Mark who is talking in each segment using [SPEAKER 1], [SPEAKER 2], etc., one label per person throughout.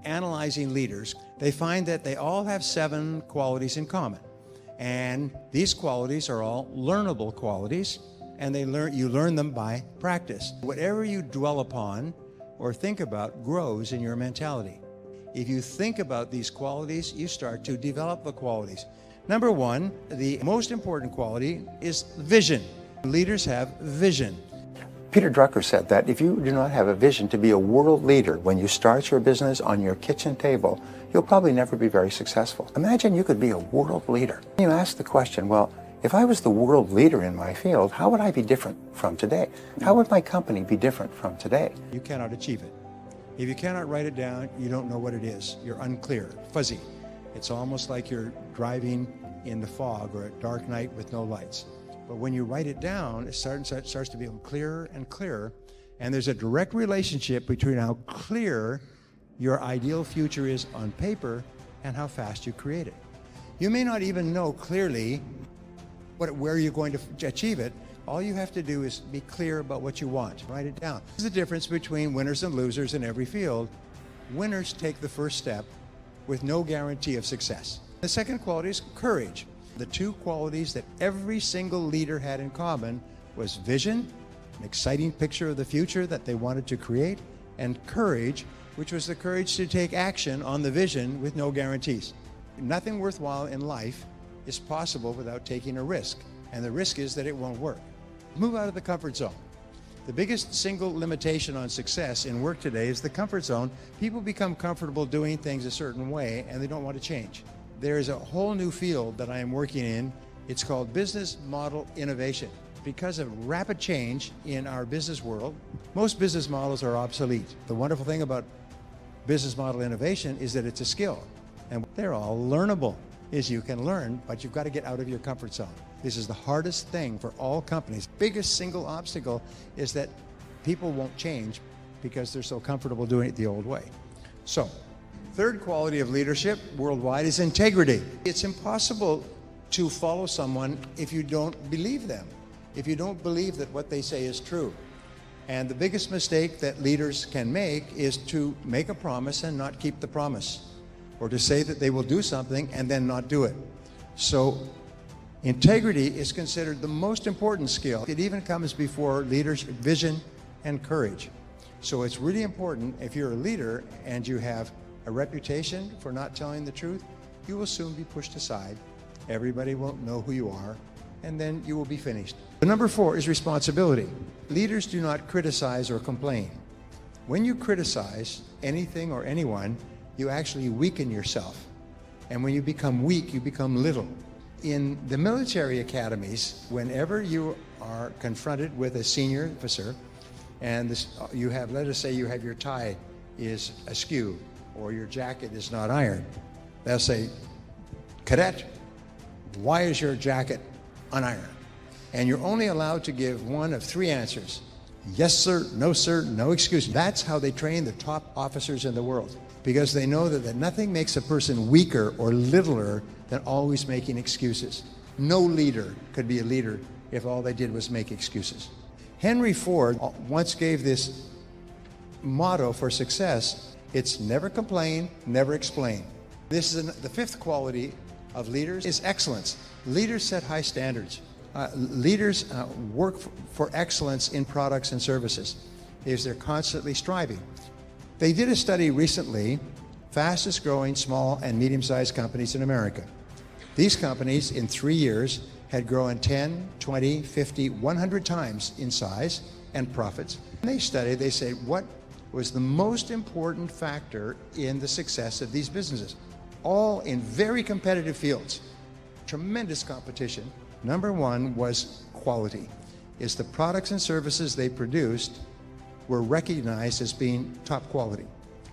[SPEAKER 1] analyzing leaders, they find that they all have 7 qualities in common. And these qualities are all learnable qualities, and you learn them by practice. Whatever you dwell upon or think about grows in your mentality. If you think about these qualities, you start to develop the qualities. Number 1, the most important quality is vision. Leaders have vision.
[SPEAKER 2] Peter Drucker said that if you do not have a vision to be a world leader when you start your business on your kitchen table, you'll probably never be very successful. Imagine you could be a world leader. You ask the question, well, if I was the world leader in my field, how would I be different from today? How would my company be different from today?
[SPEAKER 1] You cannot achieve it. If you cannot write it down, you don't know what it is. You're unclear, fuzzy. It's almost like you're driving in the fog or at dark night with no lights. But when you write it down, it starts to become clearer and clearer. And there's a direct relationship between how clear your ideal future is on paper and how fast you create it. You may not even know clearly where you're going to achieve it. All you have to do is be clear about what you want. Write it down. This is the difference between winners and losers in every field. Winners take the first step with no guarantee of success. The second quality is courage. The 2 qualities that every single leader had in common was vision, an exciting picture of the future that they wanted to create, and courage, which was the courage to take action on the vision with no guarantees. Nothing worthwhile in life is possible without taking a risk, and the risk is that it won't work. Move out of the comfort zone. The biggest single limitation on success in work today is the comfort zone. People become comfortable doing things a certain way and they don't want to change. There is a whole new field that I am working in. It's called business model innovation. Because of rapid change in our business world, most business models are obsolete. The wonderful thing about business model innovation is that it's a skill, and they're all learnable. You can learn, but you've got to get out of your comfort zone. This is the hardest thing for all companies. Biggest single obstacle is that people won't change because they're so comfortable doing it the old way. So, third quality of leadership worldwide is integrity. It's impossible to follow someone if you don't believe them, if you don't believe that what they say is true. And the biggest mistake that leaders can make is to make a promise and not keep the promise, or to say that they will do something and then not do it. So integrity is considered the most important skill. It even comes before leadership, vision, and courage. So it's really important, if you're a leader and you have a reputation for not telling the truth, you will soon be pushed aside. Everybody won't know who you are, and then you will be finished. Number 4 is responsibility. Leaders do not criticize or complain. When you criticize anything or anyone, you actually weaken yourself. And when you become weak, you become little. In the military academies, whenever you are confronted with a senior officer, and let us say you have your tie is askew, or your jacket is not ironed, they'll say, "Cadet, why is your jacket unironed?" And you're only allowed to give one of 3 answers. Yes, sir, no excuse. That's how they train the top officers in the world, because they know that nothing makes a person weaker or littler than always making excuses. No leader could be a leader if all they did was make excuses. Henry Ford once gave this motto for success: it's never complain, never explain. This is the 5th quality of leaders is excellence. Leaders set high standards. Leaders work for excellence in products and services, because they're constantly striving. They did a study recently, fastest growing small and medium-sized companies in America. These companies in 3 years had grown 10, 20, 50, 100 times in size and profits. And they said, what was the most important factor in the success of these businesses? All in very competitive fields, tremendous competition. Number 1 was quality. Is the products and services they produced were recognized as being top quality.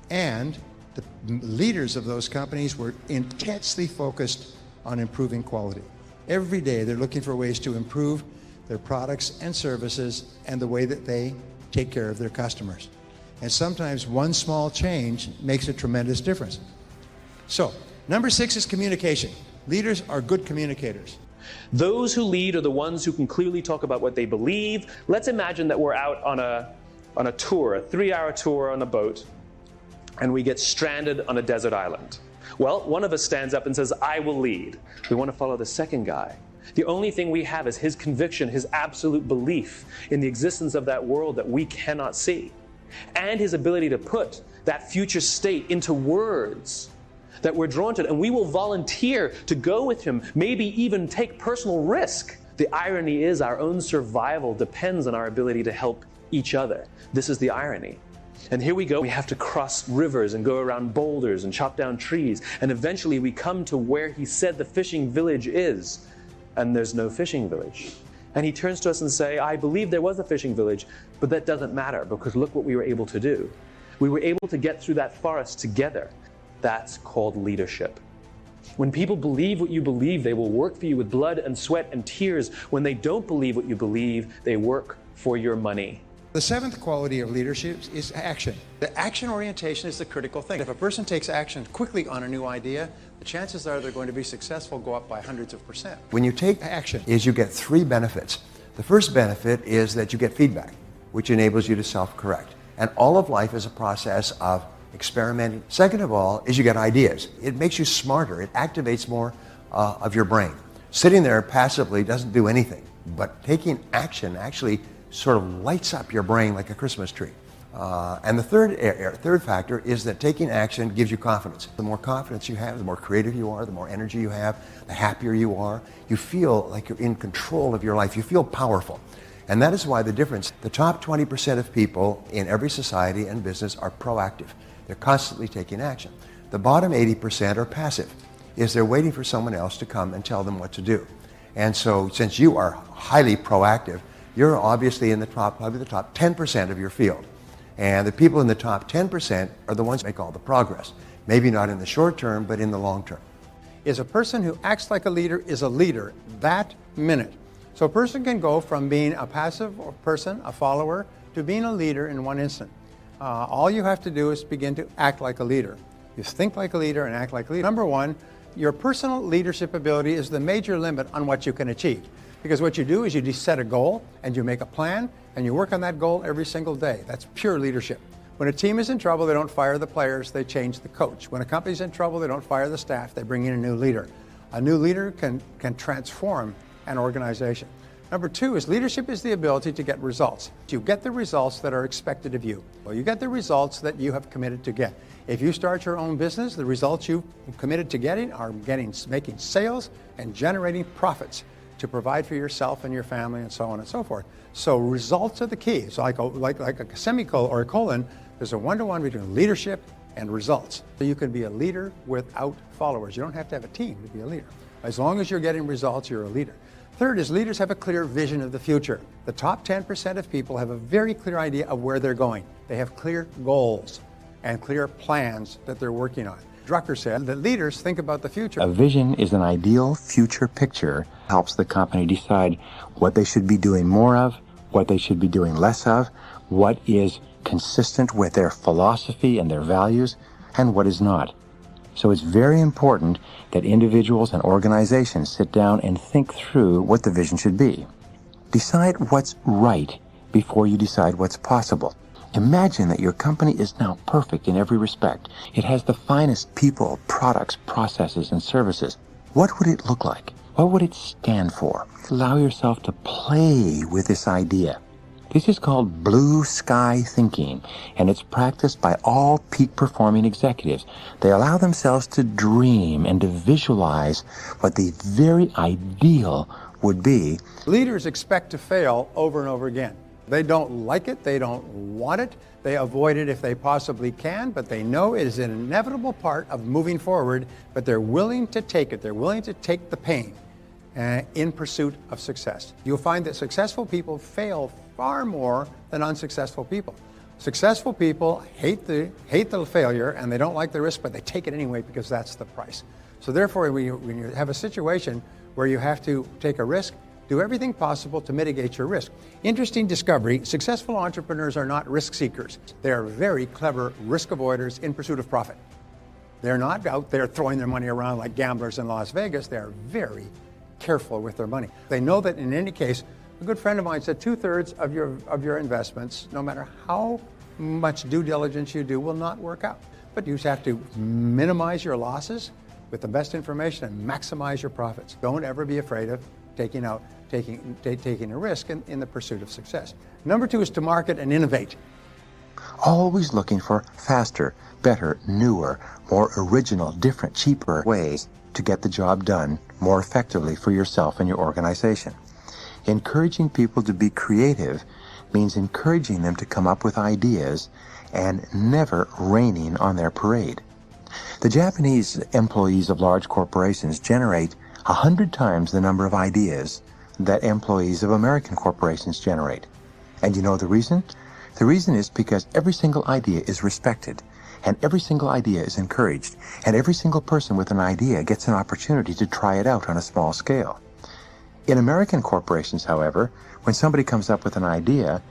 [SPEAKER 1] And the leaders of those companies were intensely focused on improving quality. Every day they're looking for ways to improve their products and services and the way that they take care of their customers. And sometimes one small change makes a tremendous difference. So, number 6 is communication. Leaders are good communicators.
[SPEAKER 3] Those who lead are the ones who can clearly talk about what they believe. Let's imagine that we're out on a tour, a 3-hour tour on a boat, and we get stranded on a desert island. Well, one of us stands up and says, I will lead. We want to follow the second guy. The only thing we have is his conviction, his absolute belief in the existence of that world that we cannot see, and his ability to put that future state into words that we're drawn to, and we will volunteer to go with him, maybe even take personal risk. The irony is our own survival depends on our ability to help each other. This is the irony. And here we go, we have to cross rivers and go around boulders and chop down trees, and eventually we come to where he said the fishing village is, and there's no fishing village. And he turns to us and says, I believe there was a fishing village, but that doesn't matter, because look what we were able to do. We were able to get through that forest together. That's called leadership. When people believe what you believe, they will work for you with blood and sweat and tears. When they don't believe what you believe, they work for your money.
[SPEAKER 1] The seventh quality of leadership is action. The action orientation is the critical thing. If a person takes action quickly on a new idea, the chances are they're going to be successful go up by hundreds of %.
[SPEAKER 2] When you take action, you get 3 benefits. The first benefit is that you get feedback, which enables you to self-correct. And all of life is a process of experimenting. Second of all is you get ideas. It makes you smarter. It activates more of your brain. Sitting there passively doesn't do anything, but taking action actually sort of lights up your brain like a Christmas tree. And the third factor is that taking action gives you confidence. The more confidence you have, the more creative you are, the more energy you have, the happier you are. You feel like you're in control of your life. You feel powerful. And that is why the top 20% of people in every society and business are proactive. They're constantly taking action. The bottom 80% are passive, they're waiting for someone else to come and tell them what to do. And so since you are highly proactive, you're obviously in probably the top 10% of your field. And the people in the top 10% are the ones who make all the progress. Maybe not in the short term, but in the long term.
[SPEAKER 1] Is a person who acts like a leader is a leader that minute. So a person can go from being a passive person, a follower, to being a leader in one instant. All you have to do is begin to act like a leader. You think like a leader and act like a leader. Number one, your personal leadership ability is the major limit on what you can achieve. Because what you do is you set a goal and you make a plan and you work on that goal every single day. That's pure leadership. When a team is in trouble, they don't fire the players, they change the coach. When a company's in trouble, they don't fire the staff, they bring in a new leader. A new leader can transform an organization. Number two is leadership is the ability to get results. You get the results that are expected of you. Well, you get the results that you have committed to get. If you start your own business, the results you've committed to getting are making sales and generating profits to provide for yourself and your family and so on and so forth. So results are the key. So like a semicolon or a colon, there's a one-to-one between leadership and results. So you can be a leader without followers. You don't have to have a team to be a leader. As long as you're getting results, you're a leader. Third is leaders have a clear vision of the future. The top 10% of people have a very clear idea of where they're going. They have clear goals and clear plans that they're working on. Drucker said that leaders think about the future.
[SPEAKER 2] A vision is an ideal future picture. Helps the company decide what they should be doing more of, what they should be doing less of, what is consistent with their philosophy and their values, and what is not. So it's very important that individuals and organizations sit down and think through what the vision should be. Decide what's right before you decide what's possible. Imagine that your company is now perfect in every respect. It has the finest people, products, processes, and services. What would it look like? What would it stand for? Allow yourself to play with this idea. This is called blue sky thinking, and it's practiced by all peak-performing executives. They allow themselves to dream and to visualize what the very ideal would be.
[SPEAKER 1] Leaders expect to fail over and over again. They don't like it, they don't want it, they avoid it if they possibly can, but they know it is an inevitable part of moving forward, but they're willing to take it. They're willing to take the pain in pursuit of success. You'll find that successful people fail far more than unsuccessful people. Successful people hate the failure and they don't like the risk, but they take it anyway because that's the price. So therefore, when you have a situation where you have to take a risk, do everything possible to mitigate your risk. Interesting discovery, successful entrepreneurs are not risk seekers. They are very clever risk avoiders in pursuit of profit. They're not out there throwing their money around like gamblers in Las Vegas. They're very careful with their money. They know that in any case, a good friend of mine said 2/3 of your investments, no matter how much due diligence you do, will not work out. but you have to minimize your losses with the best information and maximize your profits. Don't ever be afraid of taking a risk in the pursuit of success. Number 2 is to market and innovate.
[SPEAKER 2] Always looking for faster, better, newer, more original, different, cheaper ways to get the job done more effectively for yourself and your organization. Encouraging people to be creative means encouraging them to come up with ideas and never raining on their parade. The Japanese employees of large corporations generate 100 times the number of ideas that employees of American corporations generate. And you know the reason? The reason is because every single idea is respected, and every single idea is encouraged, and every single person with an idea gets an opportunity to try it out on a small scale. In American corporations, however, when somebody comes up with an idea,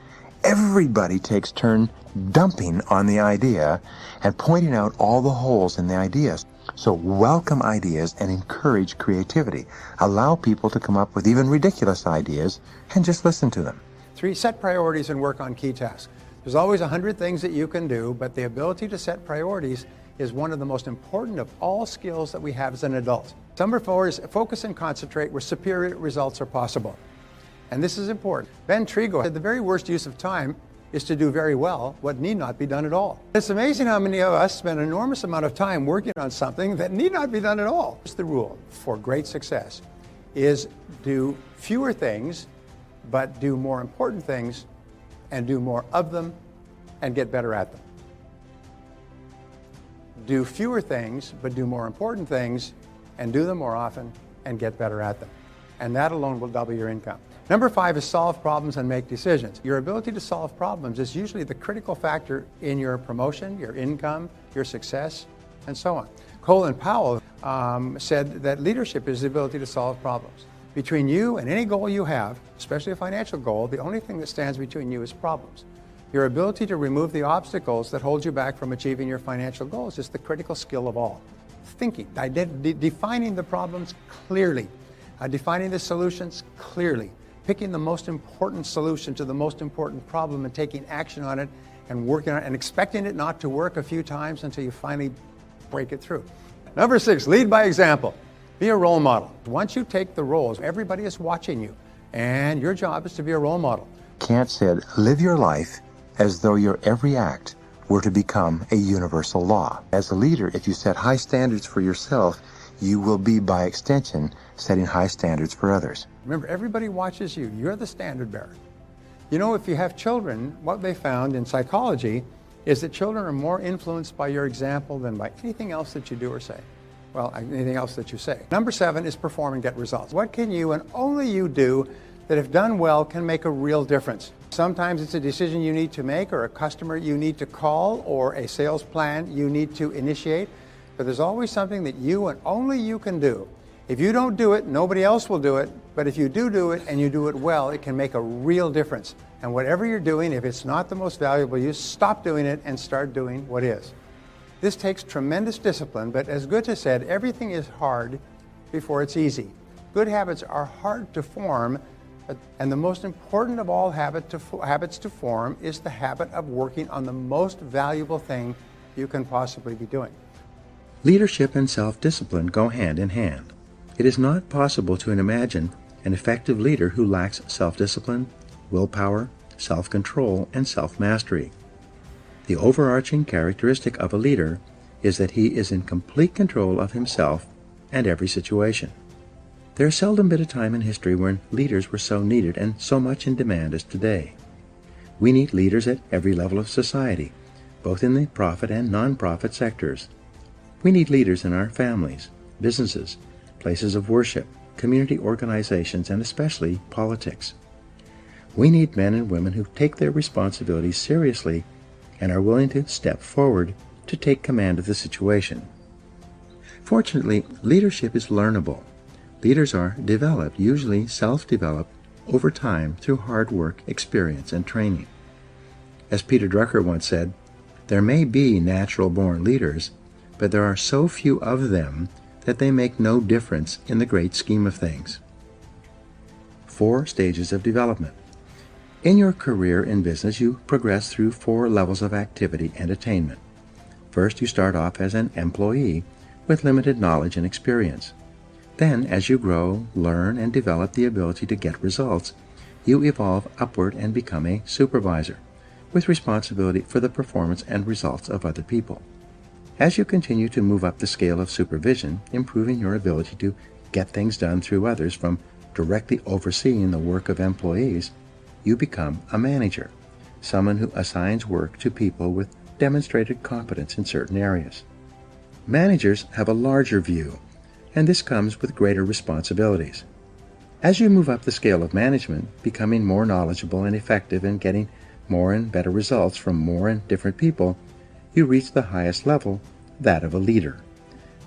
[SPEAKER 2] everybody takes turn dumping on the idea and pointing out all the holes in the ideas. So welcome ideas and encourage creativity. Allow people to come up with even ridiculous ideas and just listen to them.
[SPEAKER 1] 3, set priorities and work on key tasks. There's always 100 things that you can do, but the ability to set priorities is one of the most important of all skills that we have as an adult. Number 4 is focus and concentrate where superior results are possible. And this is important. Ben Trigo said the very worst use of time is to do very well what need not be done at all. It's amazing how many of us spend an enormous amount of time working on something that need not be done at all. The rule for great success is do fewer things, but do more important things, and do more of them, and get better at them. Do fewer things, but do more important things, and do them more often, and get better at them. And that alone will double your income. Number 5 is solve problems and make decisions. Your ability to solve problems is usually the critical factor in your promotion, your income, your success, and so on. Colin Powell said that leadership is the ability to solve problems. Between you and any goal you have, especially a financial goal, the only thing that stands between you is problems. Your ability to remove the obstacles that hold you back from achieving your financial goals is the critical skill of all. Thinking, defining the problems clearly, defining the solutions clearly, picking the most important solution to the most important problem and taking action on it and working on it and expecting it not to work a few times until you finally break it through. Number 6, lead by example. Be a role model. Once you take the roles, everybody is watching you, and your job is to be a role model.
[SPEAKER 2] Kant said, live your life as though your every act were to become a universal law. As a leader, if you set high standards for yourself, you will be, by extension, setting high standards for others.
[SPEAKER 1] Remember, everybody watches you. You're the standard bearer. You know, if you have children, what they found in psychology is that children are more influenced by your example than by anything else that you do or say. Well, anything else that you say. Number 7 is perform and get results. What can you and only you do that, if done well, can make a real difference? Sometimes it's a decision you need to make, or a customer you need to call, or a sales plan you need to initiate. But there's always something that you and only you can do. If you don't do it, nobody else will do it. But if you do it and you do it well, it can make a real difference. And whatever you're doing, if it's not the most valuable use, stop doing it and start doing what is. This takes tremendous discipline, but as Goethe said, everything is hard before it's easy. Good habits are hard to form, and the most important of all habits to form is the habit of working on the most valuable thing you can possibly be doing.
[SPEAKER 2] Leadership and self-discipline go hand in hand. It is not possible to imagine an effective leader who lacks self-discipline, willpower, self-control, and self-mastery. The overarching characteristic of a leader is that he is in complete control of himself and every situation. There has seldom been a time in history when leaders were so needed and so much in demand as today. We need leaders at every level of society, both in the profit and non-profit sectors. We need leaders in our families, businesses, places of worship, community organizations, and especially politics. We need men and women who take their responsibilities seriously and are willing to step forward to take command of the situation. Fortunately, leadership is learnable. Leaders are developed, usually self-developed, over time through hard work, experience, and training. As Peter Drucker once said, there may be natural-born leaders, but there are so few of them that they make no difference in the great scheme of things. 4 stages of development. In your career in business, you progress through 4 levels of activity and attainment. First, you start off as an employee with limited knowledge and experience. Then, as you grow, learn, and develop the ability to get results, you evolve upward and become a supervisor, with responsibility for the performance and results of other people. As you continue to move up the scale of supervision, improving your ability to get things done through others from directly overseeing the work of employees, you become a manager, someone who assigns work to people with demonstrated competence in certain areas. Managers have a larger view, and this comes with greater responsibilities. As you move up the scale of management, becoming more knowledgeable and effective and getting more and better results from more and different people, you reach the highest level, that of a leader.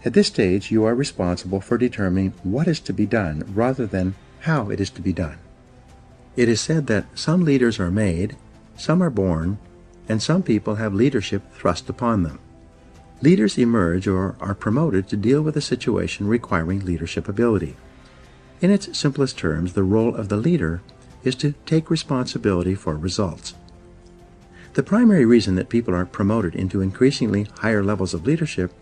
[SPEAKER 2] At this stage, you are responsible for determining what is to be done rather than how it is to be done. It is said that some leaders are made, some are born, and some people have leadership thrust upon them. Leaders emerge or are promoted to deal with a situation requiring leadership ability. In its simplest terms, the role of the leader is to take responsibility for results. The primary reason that people are promoted into increasingly higher levels of leadership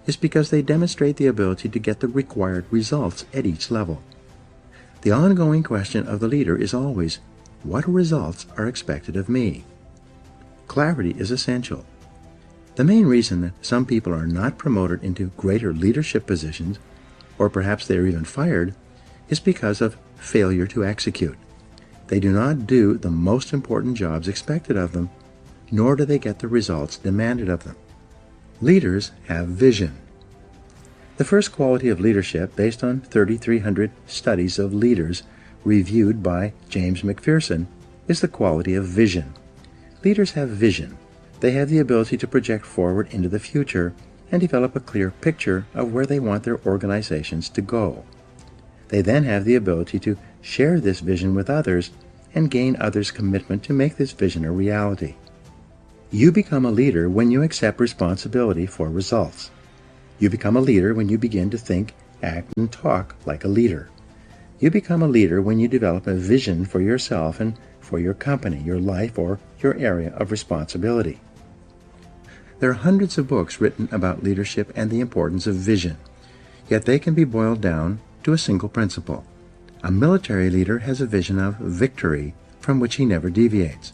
[SPEAKER 2] is because they demonstrate the ability to get the required results at each level. The ongoing question of the leader is always, what results are expected of me? Clarity is essential. The main reason that some people are not promoted into greater leadership positions, or perhaps they are even fired, is because of failure to execute. They do not do the most important jobs expected of them, nor do they get the results demanded of them. Leaders have vision. The first quality of leadership, based on 3,300 studies of leaders reviewed by James McPherson, is the quality of vision. Leaders have vision. They have the ability to project forward into the future and develop a clear picture of where they want their organizations to go. They then have the ability to share this vision with others and gain others' commitment to make this vision a reality. You become a leader when you accept responsibility for results. You become a leader when you begin to think, act, and talk like a leader. You become a leader when you develop a vision for yourself and for your company, your life, or your area of responsibility. There are hundreds of books written about leadership and the importance of vision, yet they can be boiled down to a single principle. A military leader has a vision of victory from which he never deviates.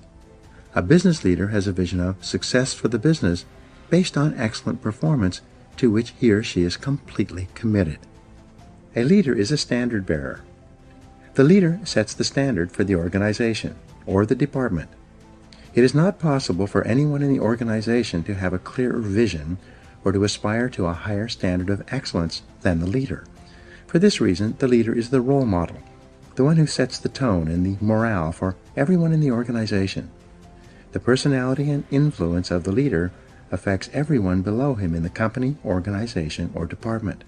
[SPEAKER 2] A business leader has a vision of success for the business based on excellent performance to which he or she is completely committed. A leader is a standard bearer. The leader sets the standard for the organization or the department. It is not possible for anyone in the organization to have a clearer vision or to aspire to a higher standard of excellence than the leader. For this reason, the leader is the role model, the one who sets the tone and the morale for everyone in the organization. The personality and influence of the leader affects everyone below him in the company, organization, or department.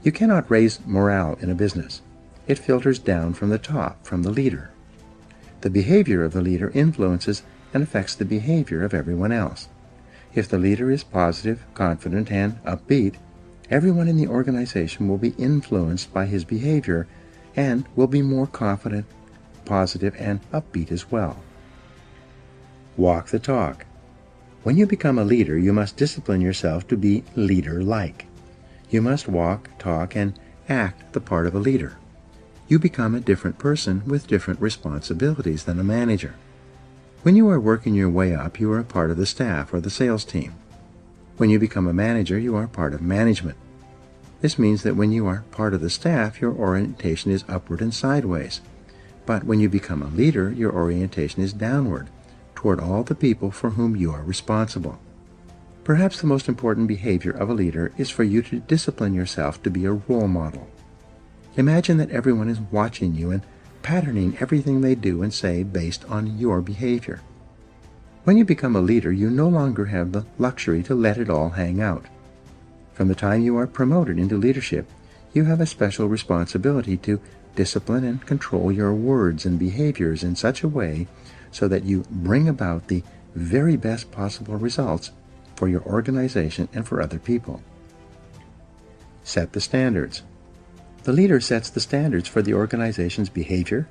[SPEAKER 2] You cannot raise morale in a business. It filters down from the top, from the leader. The behavior of the leader influences and affects the behavior of everyone else. If the leader is positive, confident, and upbeat, everyone in the organization will be influenced by his behavior and will be more confident, positive, and upbeat as well. Walk the talk. When you become a leader, you must discipline yourself to be leader-like. You must walk, talk, and act the part of a leader. You become a different person with different responsibilities than a manager. When you are working your way up, you are a part of the staff or the sales team. When you become a manager, you are part of management. This means that when you are part of the staff, your orientation is upward and sideways. But when you become a leader, your orientation is downward, toward all the people for whom you are responsible. Perhaps the most important behavior of a leader is for you to discipline yourself to be a role model. Imagine that everyone is watching you and patterning everything they do and say based on your behavior. When you become a leader, you no longer have the luxury to let it all hang out. From the time you are promoted into leadership, you have a special responsibility to discipline and control your words and behaviors in such a way so that you bring about the very best possible results for your organization and for other people. Set the standards. The leader sets the standards for the organization's behavior,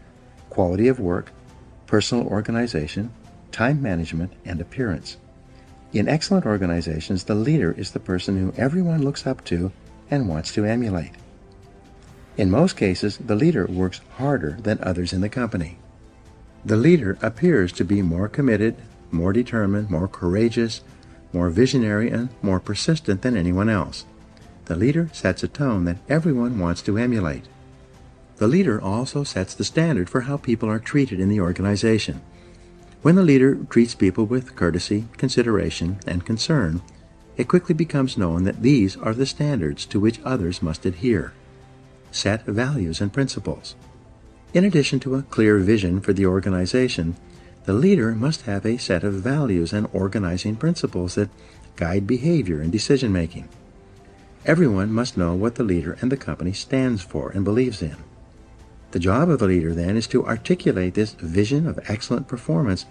[SPEAKER 2] quality of work, personal organization, time management, and appearance. In excellent organizations, the leader is the person who everyone looks up to and wants to emulate. In most cases, the leader works harder than others in the company. The leader appears to be more committed, more determined, more courageous, more visionary, and more persistent than anyone else. The leader sets a tone that everyone wants to emulate. The leader also sets the standard for how people are treated in the organization. When the leader treats people with courtesy, consideration, and concern, it quickly becomes known that these are the standards to which others must adhere. Set values and principles. In addition to a clear vision for the organization, the leader must have a set of values and organizing principles that guide behavior and decision-making. Everyone must know what the leader and the company stands for and believes in. The job of the leader, then, is to articulate this vision of excellent performance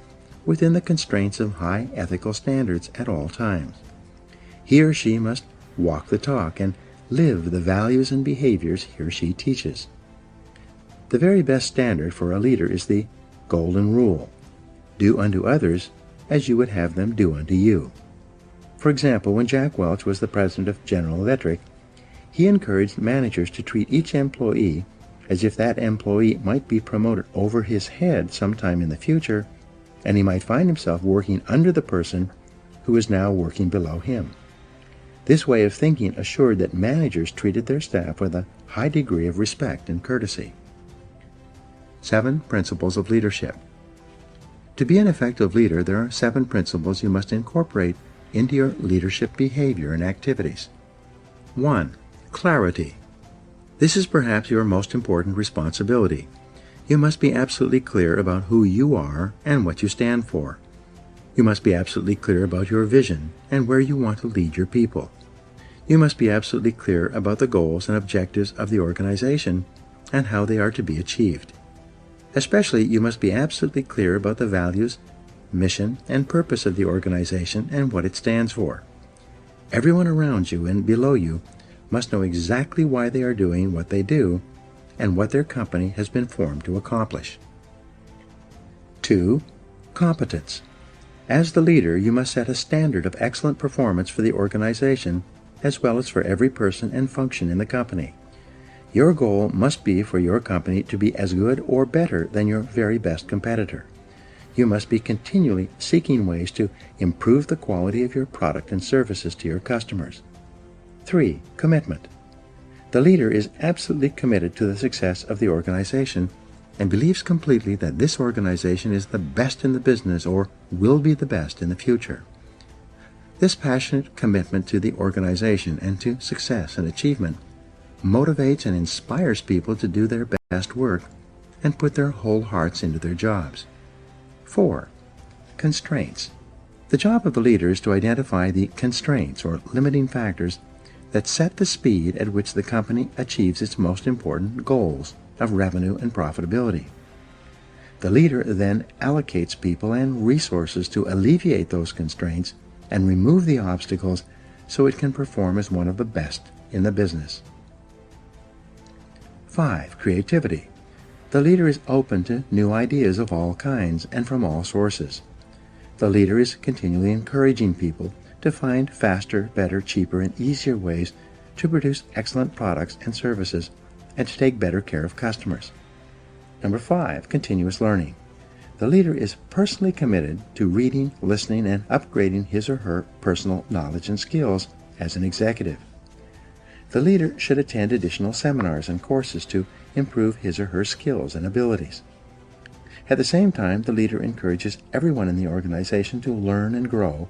[SPEAKER 2] within the constraints of high ethical standards at all times. He or she must walk the talk and live the values and behaviors he or she teaches. The very best standard for a leader is the golden rule: do unto others as you would have them do unto you. For example, when Jack Welch was the president of General Electric, he encouraged managers to treat each employee as if that employee might be promoted over his head sometime in the future, and he might find himself working under the person who is now working below him. This way of thinking assured that managers treated their staff with a high degree of respect and courtesy. 7 Principles of Leadership. To be an effective leader, there are 7 principles you must incorporate into your leadership behavior and activities. 1. Clarity. This is perhaps your most important responsibility. You must be absolutely clear about who you are and what you stand for. You must be absolutely clear about your vision and where you want to lead your people. You must be absolutely clear about the goals and objectives of the organization and how they are to be achieved. Especially, you must be absolutely clear about the values, mission, and purpose of the organization and what it stands for. Everyone around you and below you must know exactly why they are doing what they do and what their company has been formed to accomplish. 2. Competence. As the leader, you must set a standard of excellent performance for the organization as well as for every person and function in the company. Your goal must be for your company to be as good or better than your very best competitor. You must be continually seeking ways to improve the quality of your product and services to your customers. 3. Commitment. The leader is absolutely committed to the success of the organization and believes completely that this organization is the best in the business or will be the best in the future. This passionate commitment to the organization and to success and achievement motivates and inspires people to do their best work and put their whole hearts into their jobs. 4. Constraints. The job of the leader is to identify the constraints or limiting factors that set the speed at which the company achieves its most important goals of revenue and profitability. The leader then allocates people and resources to alleviate those constraints and remove the obstacles so it can perform as one of the best in the business. 5. Creativity. The leader is open to new ideas of all kinds and from all sources. The leader is continually encouraging people to find faster, better, cheaper, and easier ways to produce excellent products and services and to take better care of customers. Number 5. Continuous learning. The leader is personally committed to reading, listening, and upgrading his or her personal knowledge and skills as an executive. The leader should attend additional seminars and courses to improve his or her skills and abilities. At the same time, the leader encourages everyone in the organization to learn and grow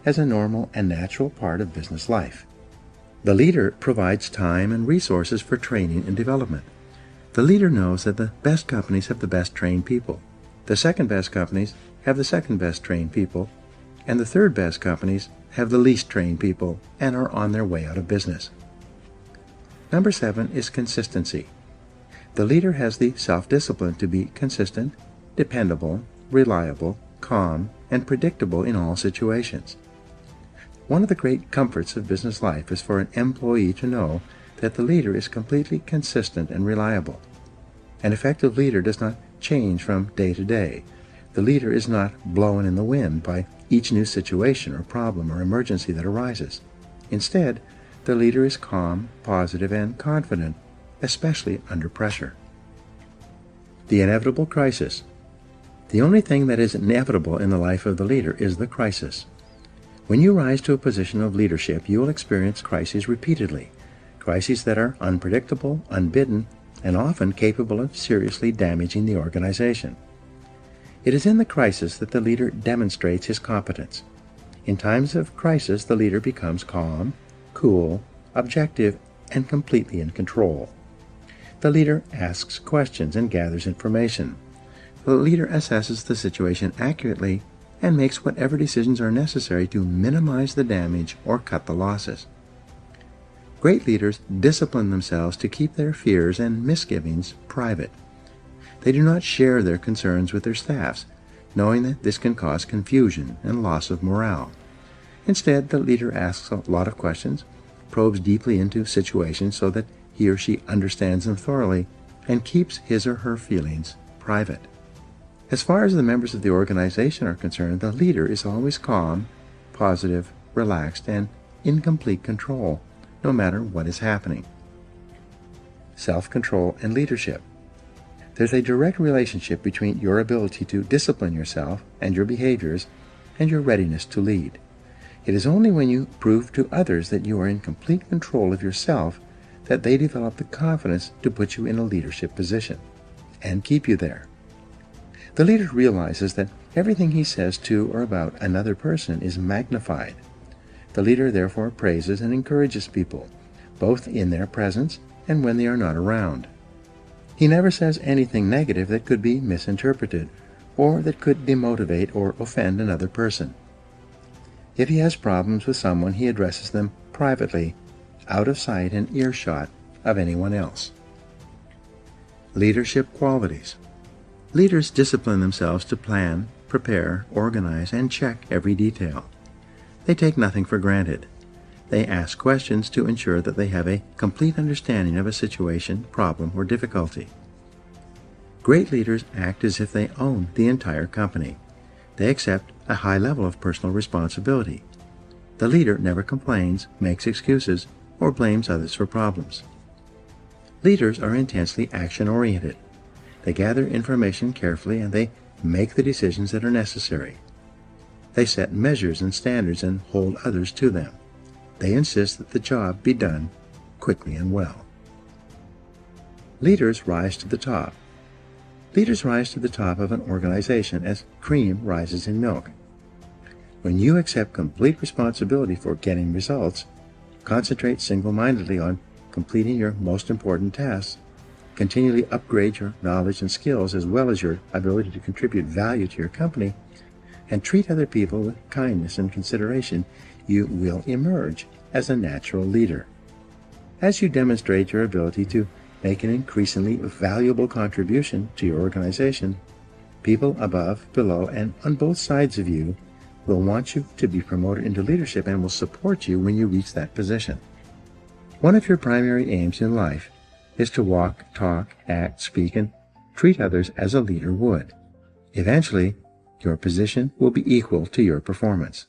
[SPEAKER 2] as a normal and natural part of business life. The leader provides time and resources for training and development. The leader knows that the best companies have the best trained people, the second best companies have the second best trained people, and the third best companies have the least trained people and are on their way out of business. Number 7 is consistency. The leader has the self-discipline to be consistent, dependable, reliable, calm, and predictable in all situations. One of the great comforts of business life is for an employee to know that the leader is completely consistent and reliable. An effective leader does not change from day to day. The leader is not blown in the wind by each new situation or problem or emergency that arises. Instead, the leader is calm, positive, and confident, especially under pressure. The inevitable crisis. The only thing that is inevitable in the life of the leader is the crisis. When you rise to a position of leadership, you will experience crises repeatedly, crises that are unpredictable, unbidden, and often capable of seriously damaging the organization. It is in the crisis that the leader demonstrates his competence. In times of crisis, the leader becomes calm, cool, objective, and completely in control. The leader asks questions and gathers information. The leader assesses the situation accurately and makes whatever decisions are necessary to minimize the damage or cut the losses. Great leaders discipline themselves to keep their fears and misgivings private. They do not share their concerns with their staffs, knowing that this can cause confusion and loss of morale. Instead, the leader asks a lot of questions, probes deeply into situations so that he or she understands them thoroughly, and keeps his or her feelings private. As far as the members of the organization are concerned, the leader is always calm, positive, relaxed, and in complete control, no matter what is happening. Self-control and leadership. There's a direct relationship between your ability to discipline yourself and your behaviors and your readiness to lead. It is only when you prove to others that you are in complete control of yourself that they develop the confidence to put you in a leadership position and keep you there. The leader realizes that everything he says to or about another person is magnified. The leader therefore praises and encourages people, both in their presence and when they are not around. He never says anything negative that could be misinterpreted or that could demotivate or offend another person. If he has problems with someone, he addresses them privately, out of sight and earshot of anyone else. Leadership qualities. Leaders discipline themselves to plan, prepare, organize, and check every detail. They take nothing for granted. They ask questions to ensure that they have a complete understanding of a situation, problem, or difficulty. Great leaders act as if they own the entire company. They accept a high level of personal responsibility. The leader never complains, makes excuses, or blames others for problems. Leaders are intensely action-oriented. They gather information carefully and they make the decisions that are necessary. They set measures and standards and hold others to them. They insist that the job be done quickly and well. Leaders rise to the top. Leaders rise to the top of an organization as cream rises in milk. When you accept complete responsibility for getting results, concentrate single-mindedly on completing your most important tasks, continually upgrade your knowledge and skills as well as your ability to contribute value to your company, and treat other people with kindness and consideration, you will emerge as a natural leader. As you demonstrate your ability to make an increasingly valuable contribution to your organization, people above, below, and on both sides of you will want you to be promoted into leadership and will support you when you reach that position. One of your primary aims in life is to walk, talk, act, speak, and treat others as a leader would. Eventually, your position will be equal to your performance.